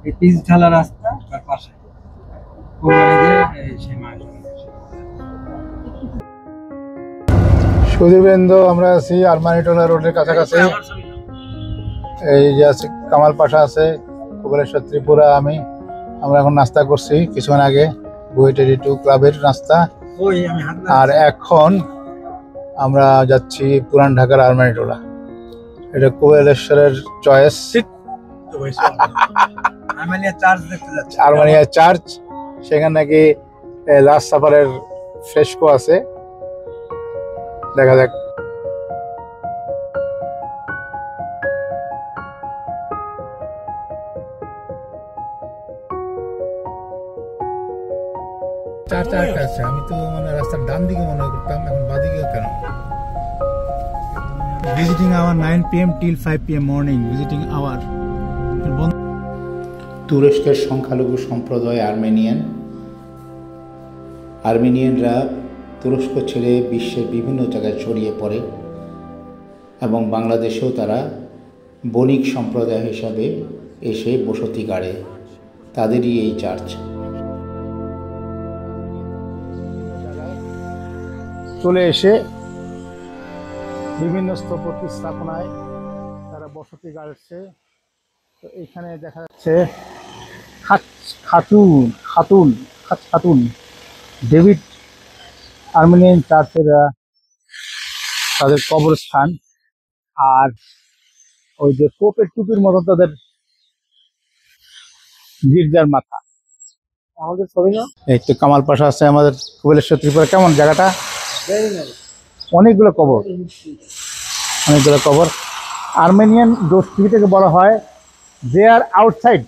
এই পিচ ঢালা রাস্তা তার পাশে কোরবানি দিয়ে সেই মাছ। সুদীপেন্দু, আমরা আছি আরমানিটোলা রোডের কাছাকাছি। এই যে আছে কামাল পাশা আছে, কুবেলেশ্বর ত্রিপুরা। আমরা এখন নাস্তা করছি কিছুক্ষণ আগে, বুয়েটেরি টু ক্লাবের নাস্তা। আর এখন আমরা যাচ্ছি পুরান ঢাকার আরমানিটোলা। এটা কুবেলেশ্বরের চয়েস, আরমানিয়া চার্চ। সেখানে নাকি লাস্ট সাপারের ফ্রেস্কো আছে, দেখা যাক। চারটা আছে, আমি তো মানে রাস্তার ডান দিকে মনে করতাম, এখন বাদিকে কেন? Visiting hour 9 PM till 5 PM morning visiting hour. তুরস্কের সংখ্যালঘু সম্প্রদায় আর্মেনিয়ানরা তুরস্ক ছেড়ে বিশ্বের বিভিন্ন জায়গায় ছড়িয়ে পড়ে এবং বাংলাদেশেও তারা বণিক সম্প্রদায় হিসাবে এসে বসতি গাড়ে। তাদেরই এই চার্চ। চলে এসে বিভিন্ন স্থপতি স্থাপনায় তারা বসতি গাড়ছে। তো এখানে দেখা যাচ্ছে খাতুন ডেভিড আর্মেনিয়ান চার্চের তাদের কবরস্থান। আর ওই যে পোপের টুপির মতো তাদের গির্জার মাথা। আমাদের ছবি না, এই তো কামাল পাশা আছে আমাদের কুবেলেশ্বর ত্রিপুরা। কেমন জায়গাটা? অনেকগুলো কবর। আর্মেনিয়ান গোষ্ঠীটাকে বলা হয় দে আর আউটসাইড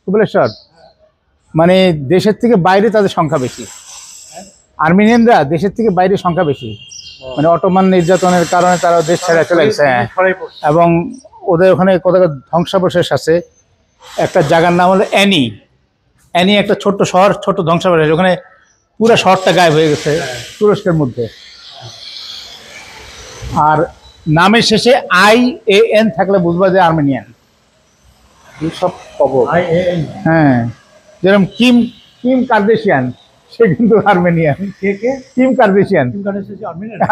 কুবেলেশ্বর, মানে দেশের থেকে বাইরে তাদের সংখ্যা বেশি। আর্মেনিয়ানরা দেশের থেকে বাইরে সংখ্যা বেশি, মানে অটোমান নির্যাতনের কারণে তারা দেশ ছেড়ে চলে গেছে। এবং ওদের ওখানে কোথাও ধ্বংসাবশেষ আছে। একটা জায়গার নাম হলো অ্যানি, একটা ছোট্ট শহর, ছোট্ট ধ্বংসাবশেষ। ওখানে পুরো শহরটা গায়েব হয়ে গেছে তুরস্কের মধ্যে। আর নামের শেষে IAN থাকলে বুঝবা যে আর্মেনিয়ান। সব খবর হ্যাঁ, যেরকম কিম কার্দেশিয়ান, সে কিন্তু আর্মেনিয়ান। Kim কার্দেশিয়ান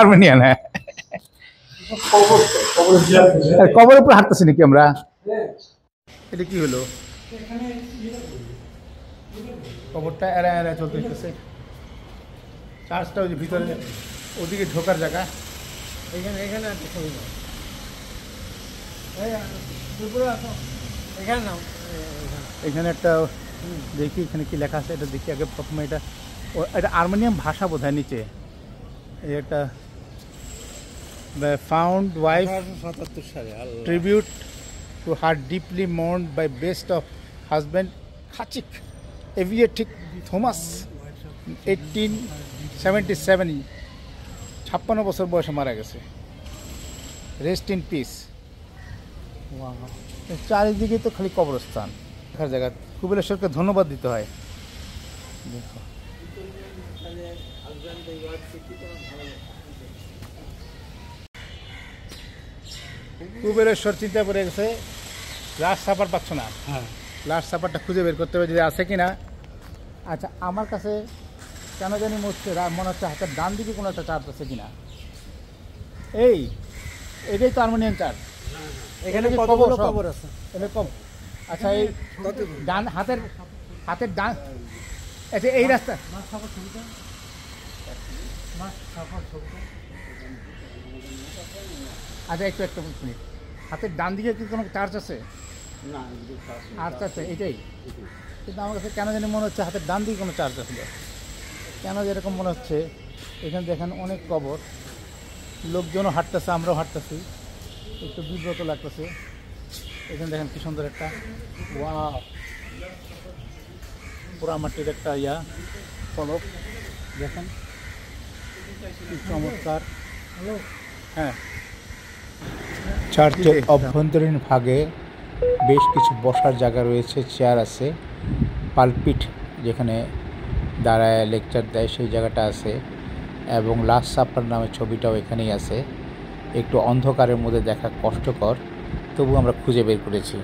Armenian. হ্যাঁ, কবরের উপর হাঁটতেছি নাকি আমরা? এটা কি হলো? কবরটা এরা চলতেছে। চার্চটা ওই যে ভিতরে ওদিকে ঢোকার জায়গা। এখানে একটা দেখি, এখানে কি লেখা আছে এটা দেখি আগে প্রথমে। এটা আর্মেনিয়ান ভাষা বোধ হয়। নিচে এই একটা ফাউন্ড ওয়াইফ 77 সালে tribute to her deeply mourned by best of husband খাচিক এভিয়েটিক থমাস 1877। 56 বছর বয়সে মারা গেছে। Rest in peace. চারিদিকে তো খালি কবরস্থান দেখার জায়গা। কুবেলেশ্বরকে ধন্যবাদ দিতে হয়। দেখো কুবেলেশ্বর চিন্তা করে গেছে লাস্ট সাপার পাচ্ছ না। লাস্ট সাপারটা খুঁজে বের করতে হবে যদি আছে কিনা। আচ্ছা, আমার কাছে কেন জানি মনে হচ্ছে হাতের ডান দিকে কোনো একটা চার্চ আছে কিনা। এটাই তো আর্মেনিয়ান চার্চ। এখানে কবর আছে। আচ্ছা, এই ডান হাতের ডান, আচ্ছা এই রাস্তা। আচ্ছা, একটু মিনিট। হাতের ডান দিকে কি কোনো চার্চ আছে? আচ্ছা, এটাই। কিন্তু আমার কাছে কেন জানি মনে হচ্ছে হাতের ডান দিকে কোনো চার্চ আছে। কেন যেরকম মনে হচ্ছে? এখানে দেখেন অনেক কবর, লোকজনও হাঁটতেছে, আমরাও হাঁটতেছি, একটু বিব্রত লাগতেছে। এখানে দেখেন কি সুন্দর একটা পোড়ামাটির একটা ফলক দেখেন, কি চমৎকার। হ্যাঁ, চার্চের অভ্যন্তরীণ ভাগে বেশ কিছু বসার জায়গা রয়েছে, চেয়ার আছে, পালপিট যেখানে দাঁড়ায় লেকচার দেয় সেই জায়গাটা আছে, এবং লাস্ট সাপার নামে ছবিটাও এখানেই আছে। একটু অন্ধকারের মধ্যে দেখা কষ্টকর, তবু আমরা খুঁজে বের করেছি।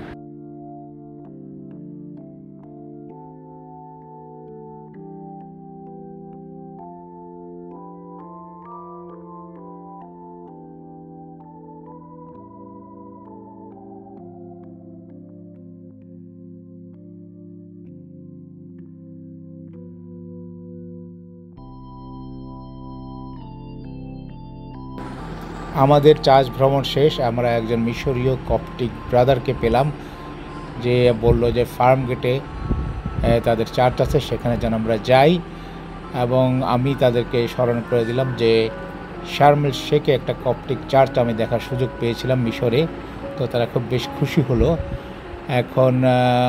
আমাদের চার্চ ভ্রমণ শেষ, আমরা একজন মিশরীয় কপটিক ব্রাদারকে পেলাম, যে বলল যে ফার্ম গেটে তাদের চার্চ আছে, সেখানে যেন আমরা যাই। এবং আমি তাদেরকে স্মরণ করে দিলাম যে শার্ম এল শেখে একটা কপটিক চার্চ আমি দেখার সুযোগ পেয়েছিলাম মিশরে, তো তারা খুব বেশ খুশি হলো। এখন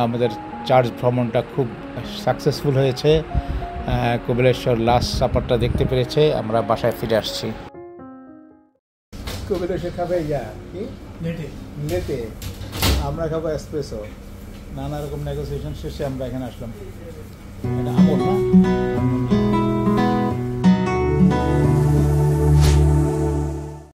আমাদের চার্চ ভ্রমণটা খুব সাকসেসফুল হয়েছে, কপিলেশ্বর লাস্ট সাপারটা দেখতে পেরেছে, আমরা বাসায় ফিরে আসছি। কপিলেশ্বর খাবে কি লেটে, আমরা খাবো এসপ্রেসো। নানা রকম নেগোসিয়েশন শেষে আমরা এখানে আসলাম।